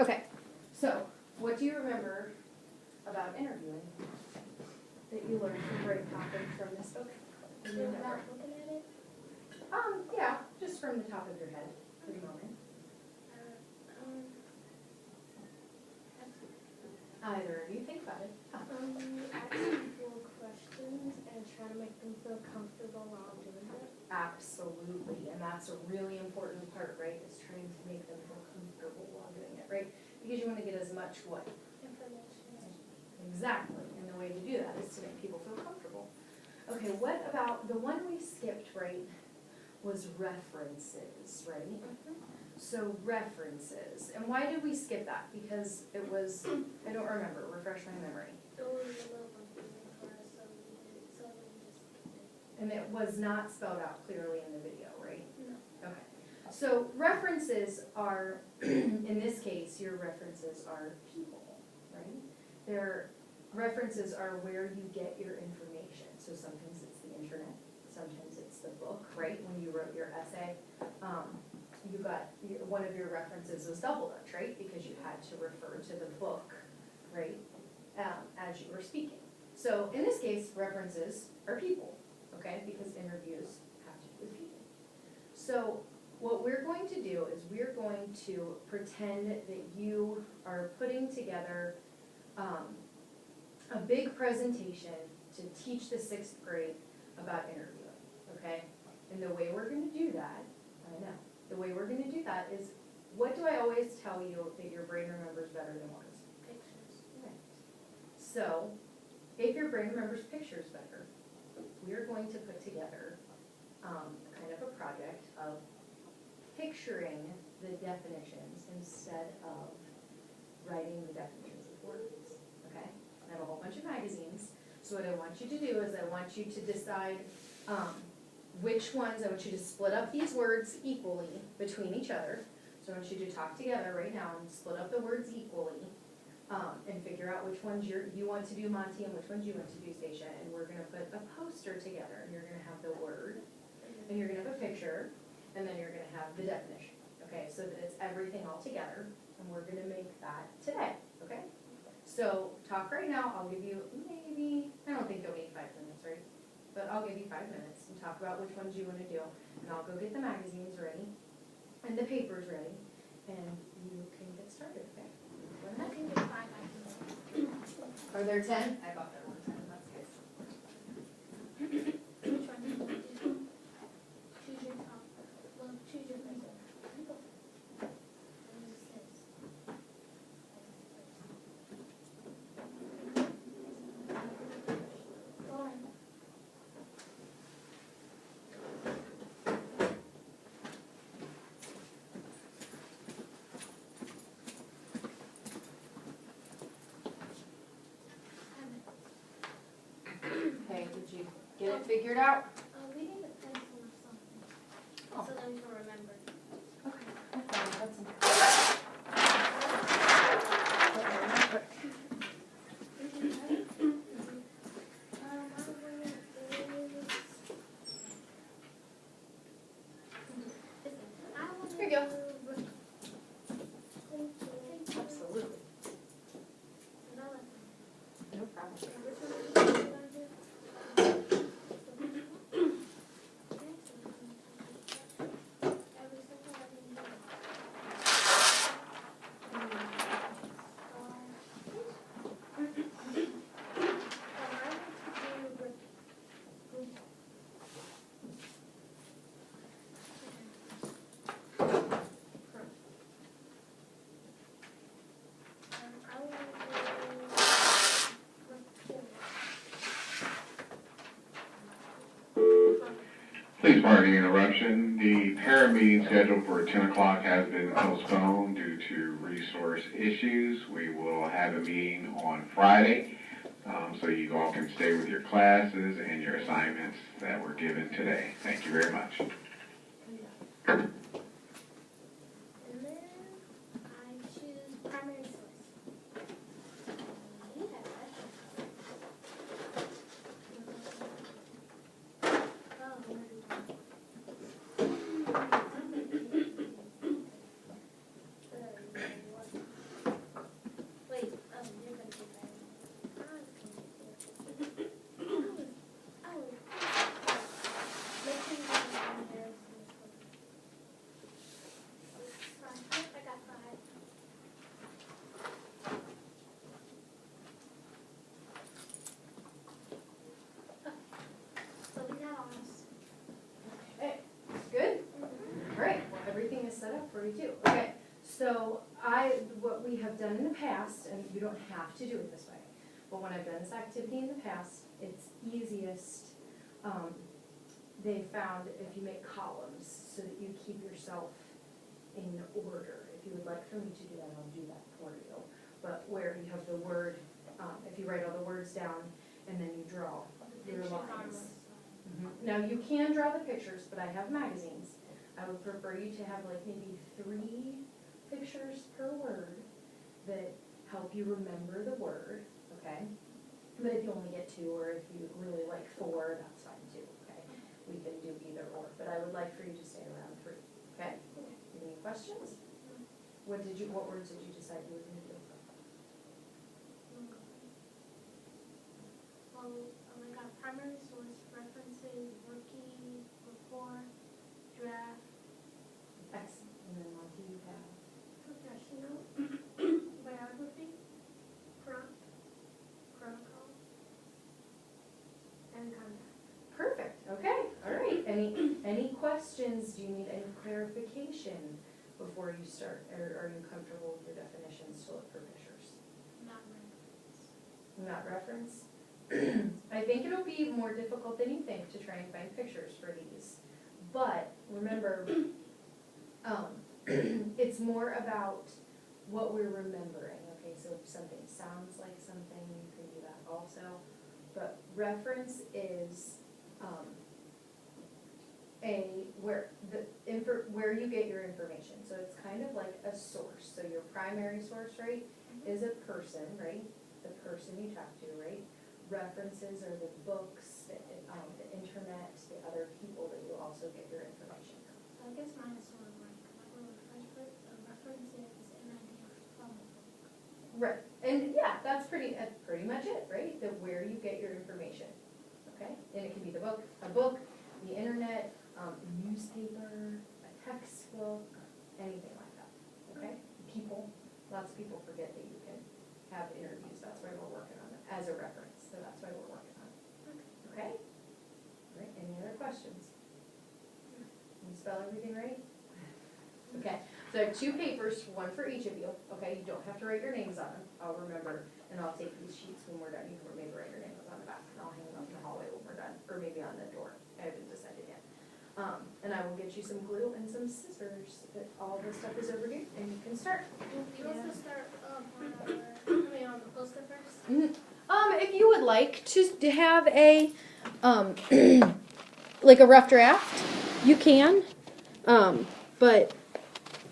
Okay, so what do you remember about interviewing that you learned from great topics from this book? Without looking at it? Yeah, just from the top of your head for the moment. Either of you think about it. Ask people questions and try to make them feel comfortable while doing it. Absolutely, and that's a really important part, right, is trying to make them feel comfortable while doing it, right? Because you want to get as much what? Information. Exactly, and the way to do that is to make people feel comfortable. Okay, what about, the one we skipped, right, was references, right? So references, and why did we skip that? Because it was, I don't remember, refresh my memory. It was a little confusing for us, so we just skipped it. And it was not spelled out clearly in the video, right? No. Okay, so references are, in this case, your references are people, right? Their references are where you get your information. So sometimes it's the internet, sometimes it's the book, right? When you wrote your essay, you got, one of your references was double Dutch, right? Because you had to refer to the book, right, as you were speaking. So in this case, references are people, okay? Because interviews have to do with people. So what we're going to do is we're going to pretend that you are putting together a big presentation to teach the 6th grade about interviewing, okay? And the way we're going to do that, the way we're going to do that is, what do I always tell you that your brain remembers better than words? Pictures. Right. So, if your brain remembers pictures better, we are going to put together kind of a project of picturing the definitions instead of writing the definitions with words, okay? I have a whole bunch of magazines, so what I want you to do is I want you to decide which ones, I want you to split up these words equally between each other. So I want you to talk together right now and split up the words equally and figure out which ones you want to do Monty and which ones you want to do Stacia. And we're gonna put a poster together, and you're gonna have the word, and you're gonna have a picture, and then you're gonna have the definition, okay? So that it's everything all together, and we're gonna make that today, okay? So talk right now, I'll give you maybe, I don't think you'll need 5 minutes, right? But I'll give you 5 minutes and talk about which ones you want to do, and I'll go get the magazines ready and the papers ready, and you can get started, okay? I can do 5 minutes. Are there 10? I thought there were 10, that's good. Which one? Choose your top. Well, choose your favorite. Okay, did you get it figured out? We need a pencil or something. Oh. So then we can remember. Okay, that's Here you go. Absolutely. No problem. Please pardon the interruption. The parent meeting scheduled for 10 o'clock has been postponed due to resource issues. We will have a meeting on Friday, so you all can stay with your classes and your assignments that were given today. Thank you very much. And then I choose primary source. You have that. 42. Okay, so what we have done in the past, and you don't have to do it this way, but when I've done this activity in the past, it's easiest, they found if you make columns so that you keep yourself in order. If you would like for me to do that, I'll do that for you. But where you have the word, if you write all the words down and then you draw your lines. Now you can draw the pictures, but I have magazines. I would prefer you to have like maybe 3 pictures per word that help you remember the word, okay? But if you only get 2, or if you really like 4, that's fine too, okay? We can do either or, but I would like for you to stay around 3, okay? Any questions? What words did you decide you were going to do? Well, I got primary source, references, rookie, report, draft. Excellent. And then what do you have? Professional, biography, prompt, protocol, and contact. Perfect, okay, all right. Any questions? Do you need any clarification before you start? Or are you comfortable with your definitions to look for pictures? Not reference. Not reference? I think it'll be more difficult than you think to try and find pictures for these. But remember, it's more about what we're remembering. Okay, so if something sounds like something, you can do that also. But reference is where you get your information. So it's kind of like a source. So your primary source, right, is a person, right? The person you talk to, right? References are the books, the internet, the other people that you also get your information from. So I guess mine is sort of like not really a reference is an idea from a book. Right, and yeah, that's pretty much it, right? That where you get your information, okay? And it can be a book, the internet, newspaper, a textbook, anything like that, okay? People, lots of people forget that you can have interviews. That's why we're working on it as a reference. So that's why we're working on it. Okay? All right, any other questions? Can you spell everything right? Okay, so I have 2 papers, 1 for each of you. Okay, you don't have to write your names on them. I'll remember, and I'll take these sheets when we're done. You can maybe write your names on the back, and I'll hang them up in the hallway when we're done, or maybe on the door. I haven't decided yet. And I will get you some glue and some scissors. That all this stuff is over here, and you can start. Do you want to start on the poster first? If you would like to have a like a rough draft, you can. But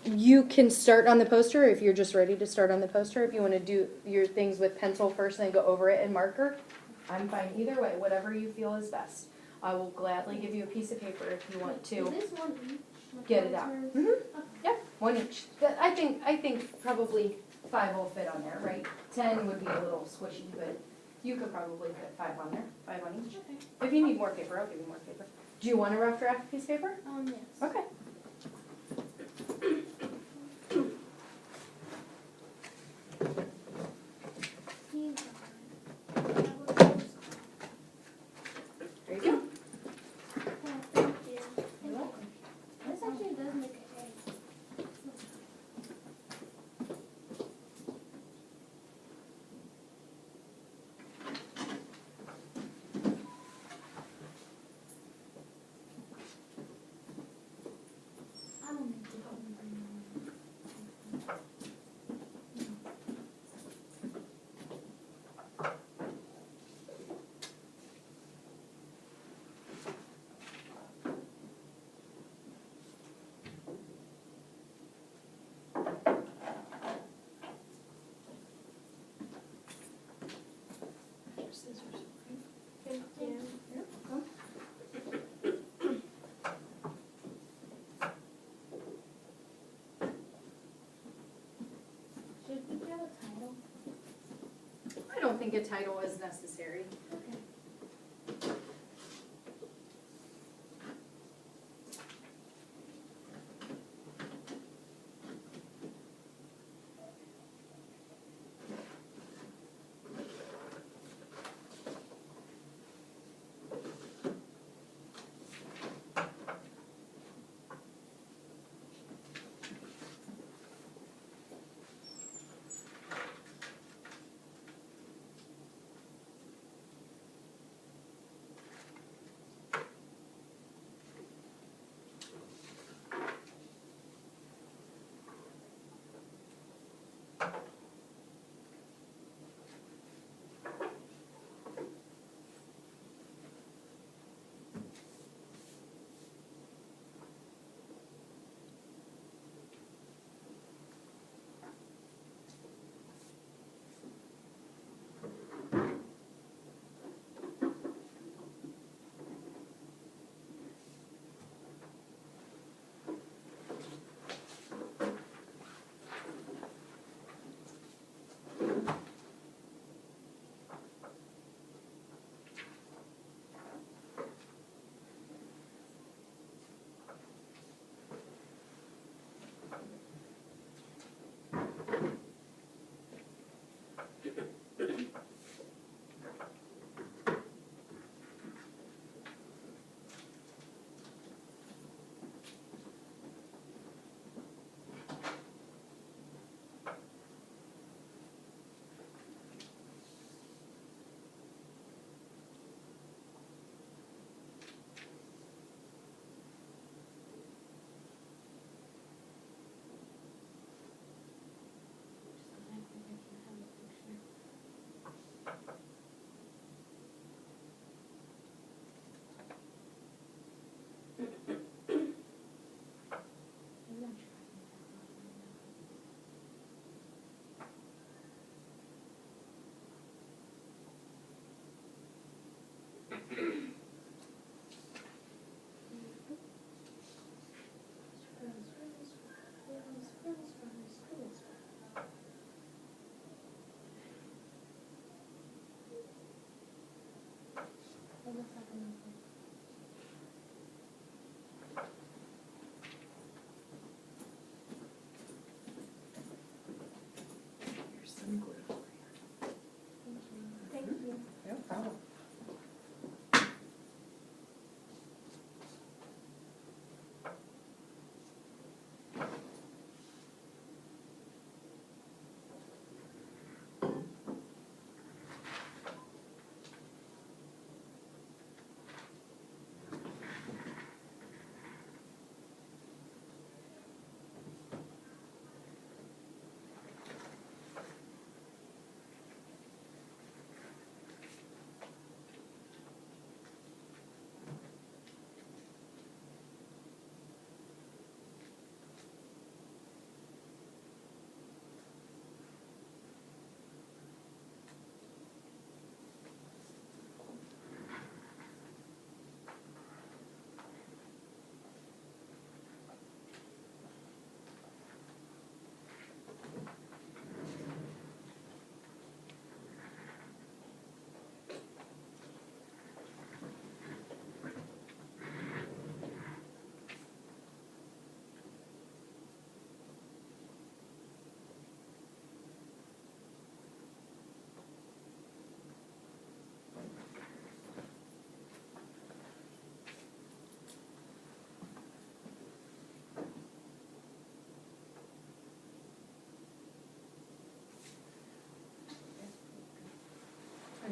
you can start on the poster if you're just ready to start on the poster. If you want to do your things with pencil first and then go over it in marker, I'm fine either way, whatever you feel is best. I will gladly give you a piece of paper if you want to Is this one each? get it out. Yep, 1 each. I think probably 5 will fit on there, right? 10 would be a little squishy, but you could probably fit 5 on there, 5 on each. Okay. If you need more paper, I'll give you more paper. Do you want a rough draft piece of paper? Yes. Okay. There you go. Thank you. You're welcome. This actually does make an egg. I don't need to open it. Thank you. Should we get a title? I don't think a title is necessary. Okay.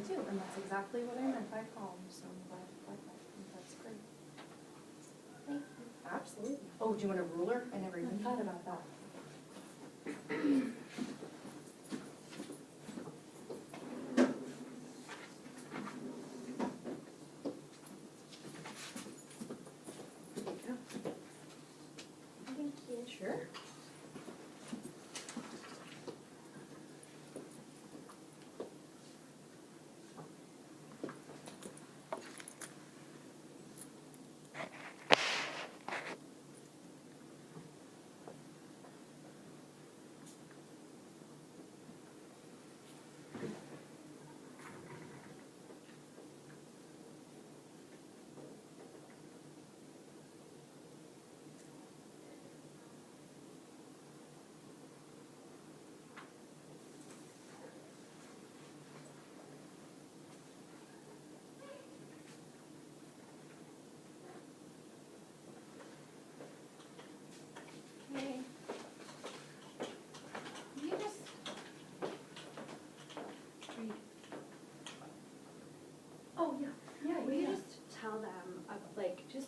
too, and that's exactly what I meant by calm, so I'm glad you got that, I think that's great. Thank you. Absolutely. Oh, do you want a ruler? I never even thought about that. There you go. Thank you. Sure. Okay. You just read. Oh, yeah, yeah, Will you yeah. just tell them, like, just,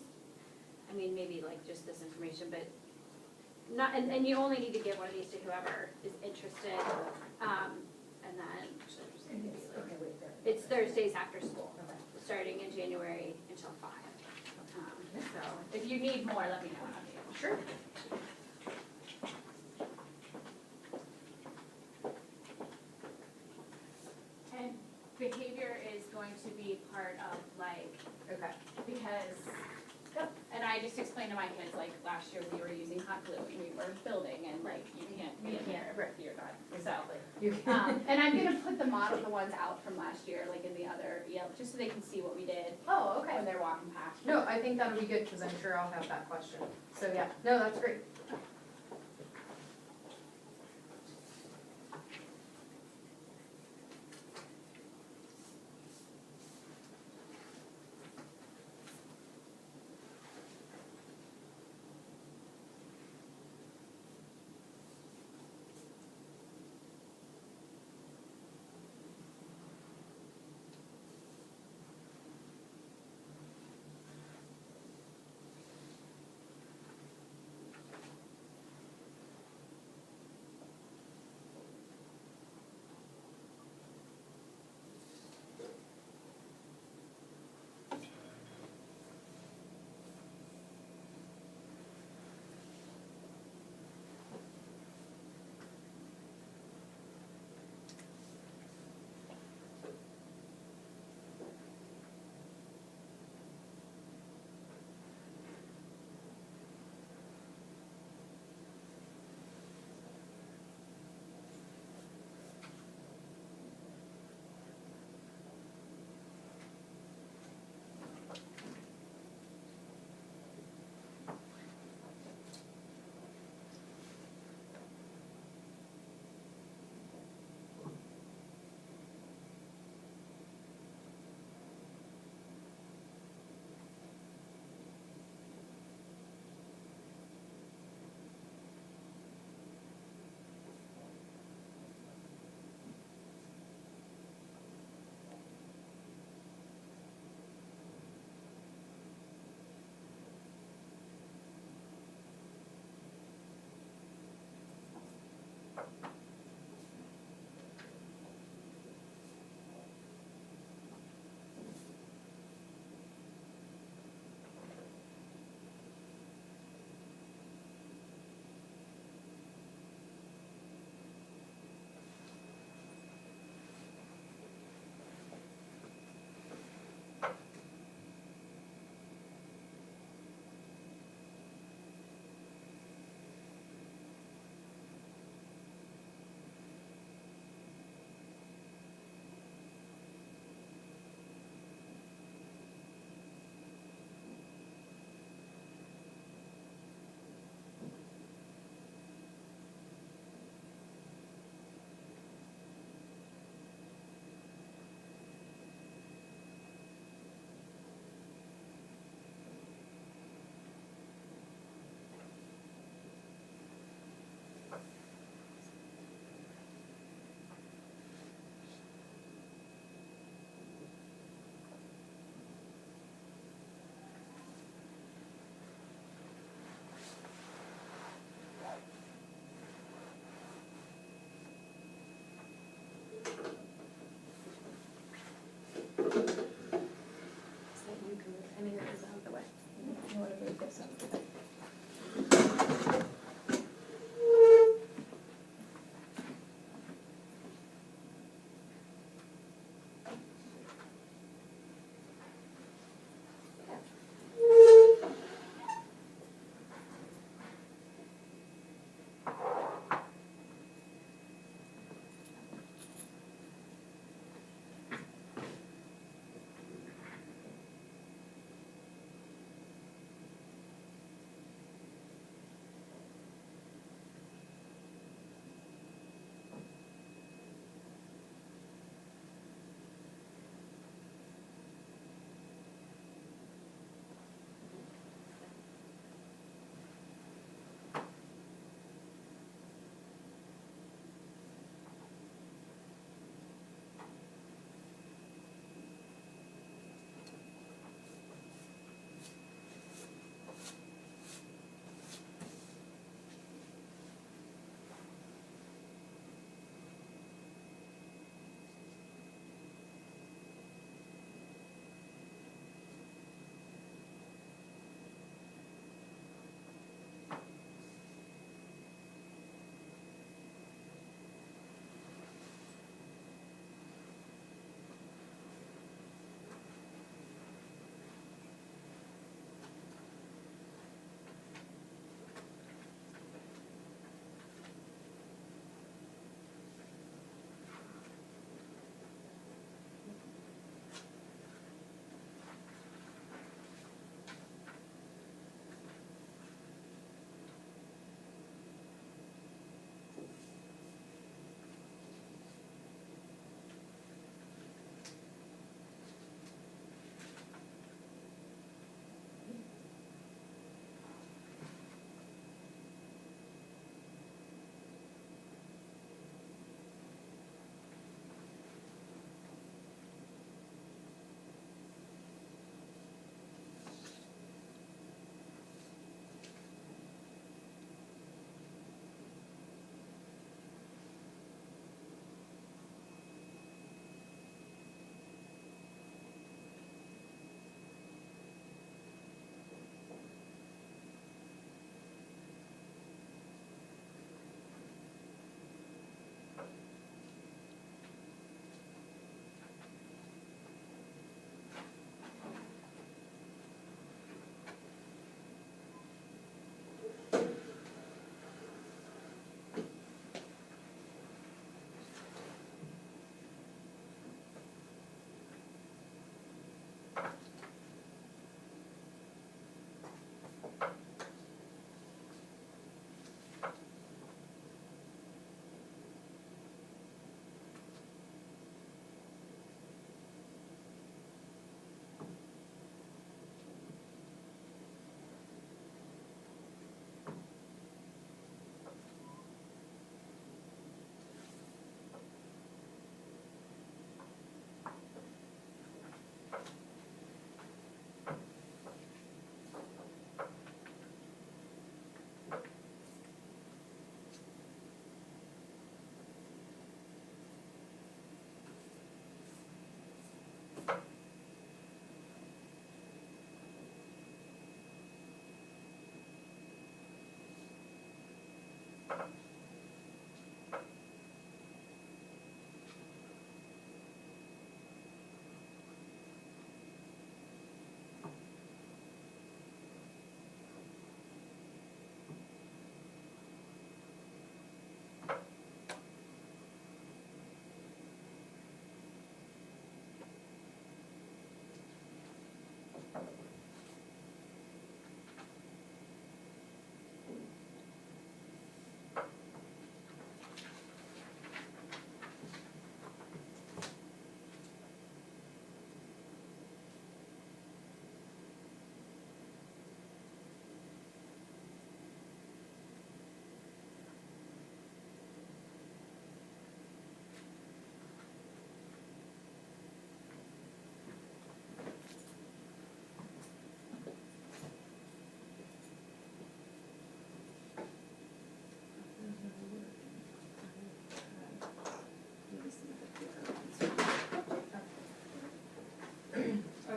I mean, maybe like just this information, but not, and you only need to give one of these to whoever is interested, and then, actually, I'm just gonna give you, like, Okay, wait, there. it's Thursdays after school, Okay. starting in January until 5. So if you need more, let me know, and I'll be able. Sure. And behavior is going to be part of, like, Okay. because, and I just explained to my kids, like, last year we were using hot glue and we were building, and like, you can't be in there right. if you're not, so. Exactly. You And I'm gonna put the ones out from last year, like in the other, just so they can see what we did Oh, when okay. they're walking past. No, I think that'll be good, because I'm sure I'll have that question. So, yeah, no, that's great.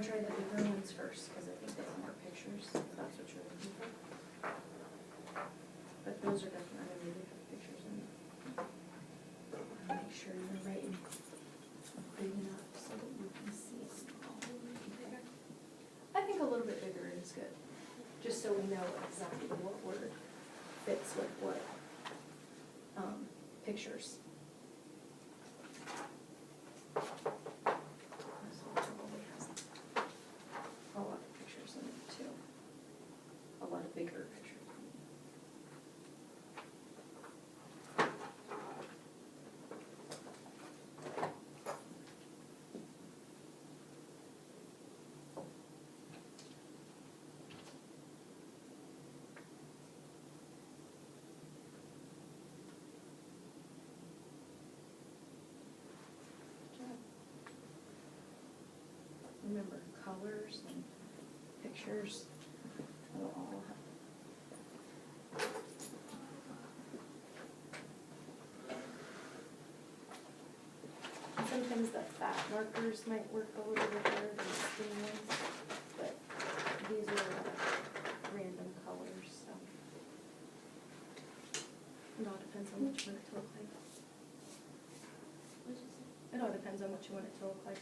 try the bigger ones first, cause I think they have more pictures, if that's what you're looking for. But those are definitely, they have pictures in them. Make sure you're right and big enough so that you can see it all the way there. I think a little bit bigger is good, just so we know exactly what word fits with what, pictures. This one probably has a lot of pictures in it too. A lot of bigger pictures. Remember, colors and pictures, it'll all have. Sometimes the fat markers might work a little bit better than the skinny ones, but these are random colors, so. It all depends on what you want it to look like. What'd you say? It all depends on what you want it to look like.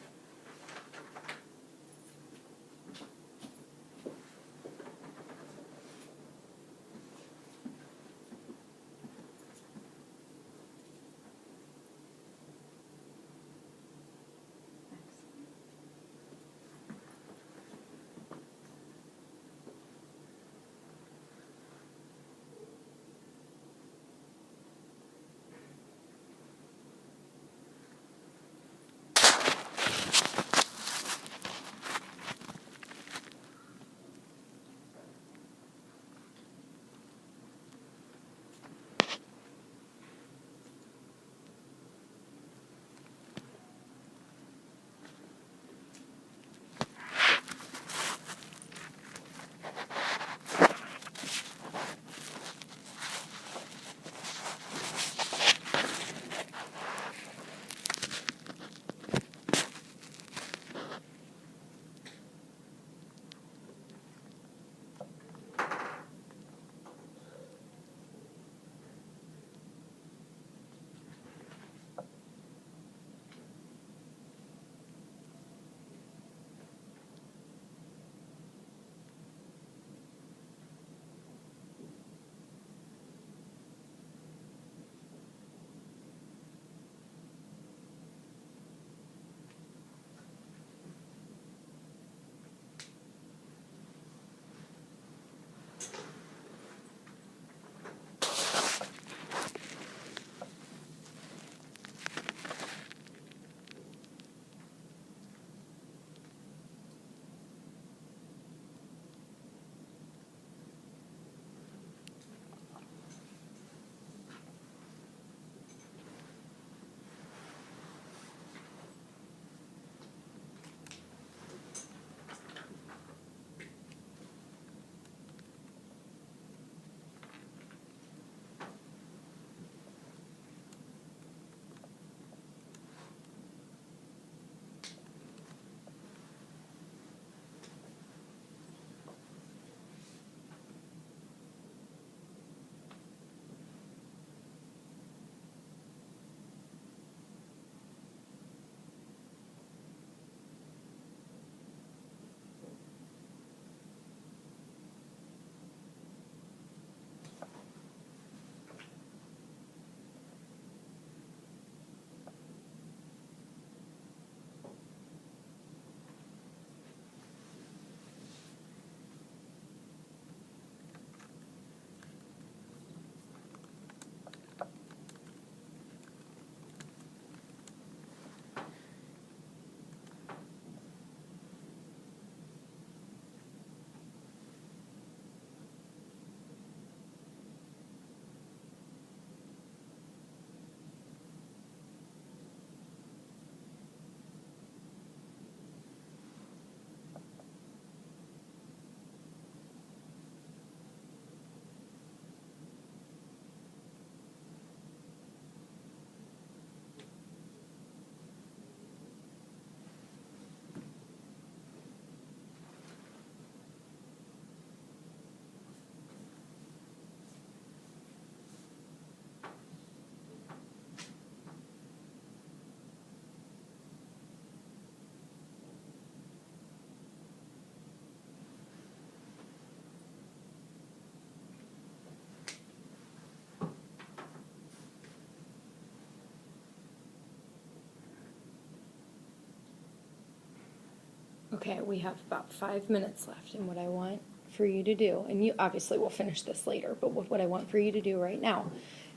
Okay, we have about 5 minutes left, and what I want for you to do, and you obviously will finish this later, but what I want for you to do right now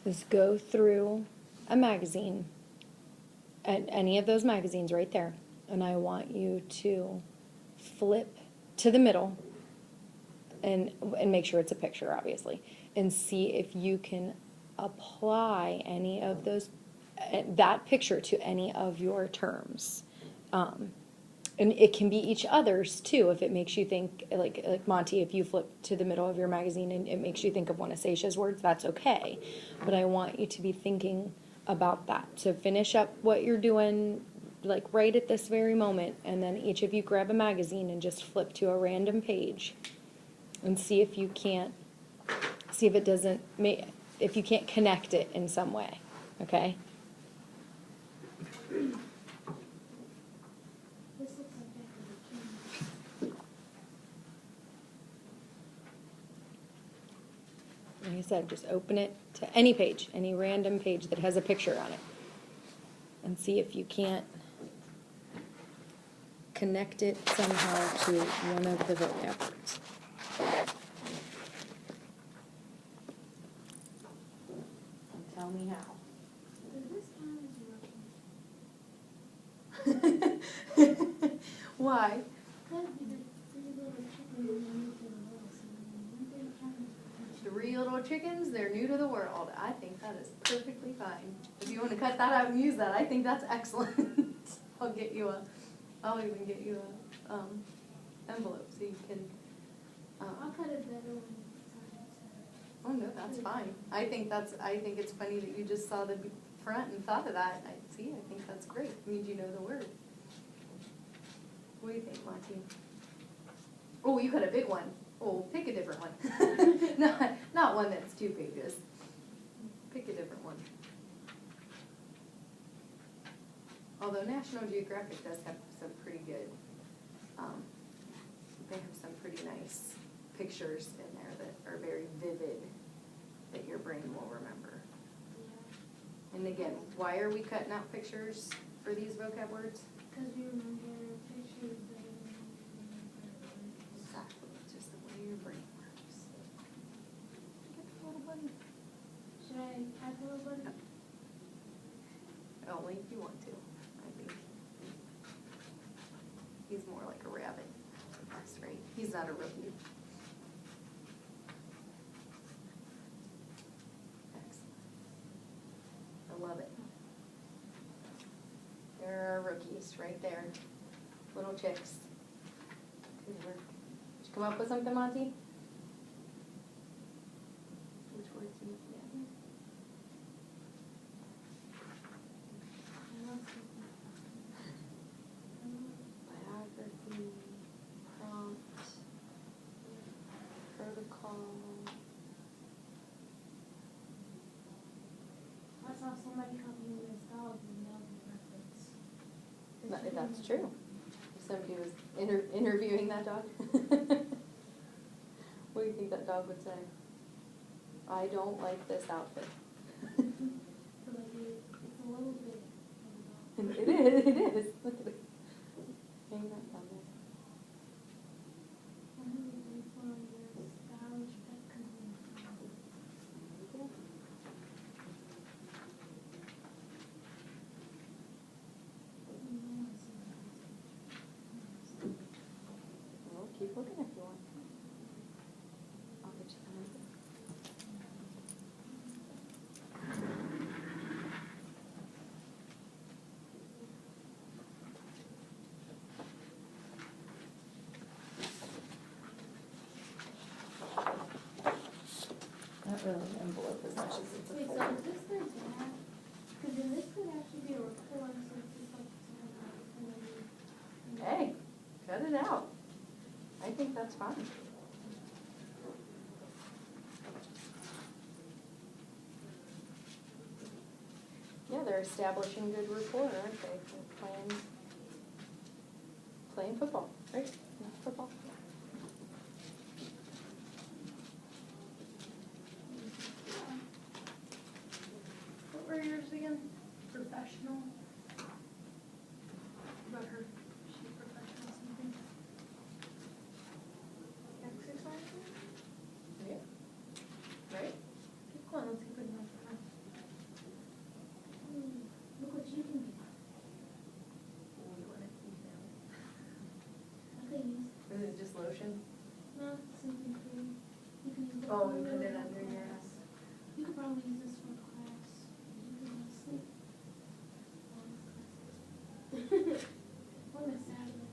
is go through a magazine, and any of those magazines right there, and I want you to flip to the middle and make sure it's a picture, obviously, and see if you can apply any of those that picture to any of your terms. And it can be each other's too, if it makes you think, like Monty, if you flip to the middle of your magazine and it makes you think of one of Seisha's words, that's okay. But I want you to be thinking about that. So finish up what you're doing, like right at this very moment, and then each of you grab a magazine and just flip to a random page and see if you can't, see if it doesn't, if you can't connect it in some way, okay? This looks like Like I said, just open it to any page, any random page that has a picture on it. And see if you can't connect it somehow to one of the vocab words. And tell me how. Does this count as working? Why? Could be the three little chickens and new to the world, so wouldn't they count as working? 3 little chickens, they're new to the world. I think that is perfectly fine. If you want to cut that out and use that, I think that's excellent. I'll even get you a envelope so you can. I'll cut it better when Oh no, that's fine. I think it's funny that you just saw the front and thought of that. I think that's great. It means you know the word. What do you think, Monty? Oh, you cut a big one. Oh, pick a different one. Not one that's 2 pages. Pick a different one. Although National Geographic does have some pretty good, they have some pretty nice pictures in there that are very vivid that your brain will remember. And again, why are we cutting out pictures for these vocab words? because you remember pictures better than you remember words. Exactly, it's just the way your brain works. Get the little button. Should I add the little button? Only if you want to, I think. He's more like a rabbit. That's right. He's not a rookie. Excellent. I love it. There are our rookies right there. Little chicks. Good work. Did you come up with something, Monty? Which words are you looking at here? Biography, prompt, protocol. I saw somebody copying this dog and that was a reference. That's true. If somebody was interviewing that dog. What do you think that dog would say? I don't like this outfit. But like it's a little bit of a dog. It is. Look at it. Hang that down there. I heard it's one of your stylish pet companies. Well, keep looking if you want. I'll get you the answer. Not really an envelope as much as it's a Wait, so folder. is this their dad? Because then this could actually be a report, so it's just like something. Hey, cut it out. I think that's fine. Yeah, they're establishing good rapport, aren't they? They're playing football, right? Not football. What were yours again? Professional? About her, she professional something? On a Saturday.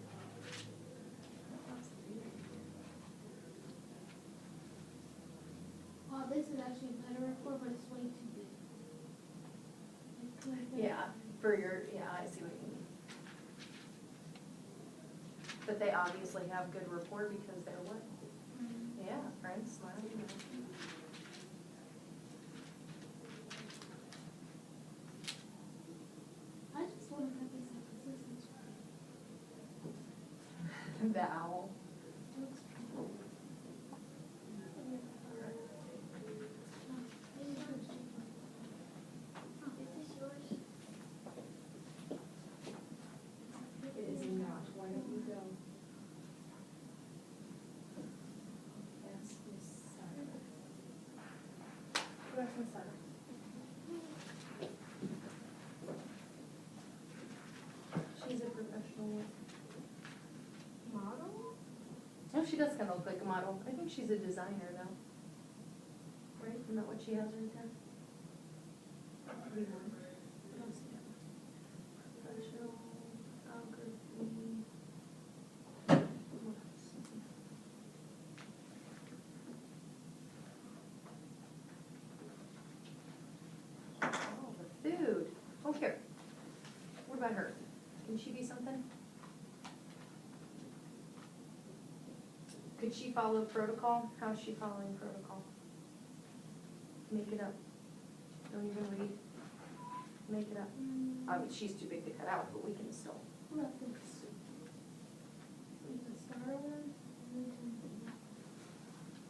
Oh, this is actually a better report, but it's way too big. It's like that. Yeah, for your, yeah, I see what you mean. But they obviously have good rapport because they're what? Mhm. Yeah, friends, smile. I just want to have this consistency. The owl. Looks cool. Is this yours? It is not. Why don't you go? Yes, Miss Sutter. Where's Miss Sutter? She's a professional Model? Oh, she does kind of look like a model. I think she's a designer though. Right? Isn't that what she has right there? I don't see it. Professional photography. What else? Oh, the food. Oh, here. What about her? Can she be something? Could she follow protocol? How's she following protocol? Make it up. Don't even read. Make it up. I mean, she's too big to cut out, but we can still. What about this? There's a star one, and then something.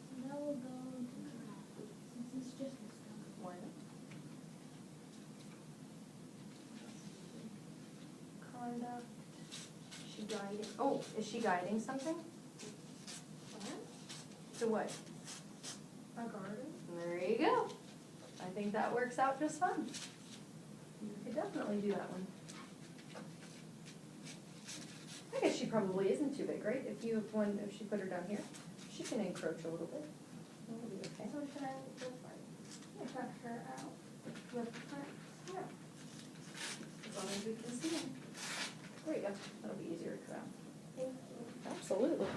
So that will go to that, since it's just a star. Why not? Conduct. She guiding, oh, is she guiding something? What? To what? A garden? There you go. I think that works out just fine. You could definitely do that one. I guess she probably isn't too big, right? If you have one, if she put her down here, she can encroach a little bit. That'll be okay. So should I go for it? Cut her out with plants? Yeah. As long as we can see them. There you go. That'll be easier to cut out. Thank you. Absolutely.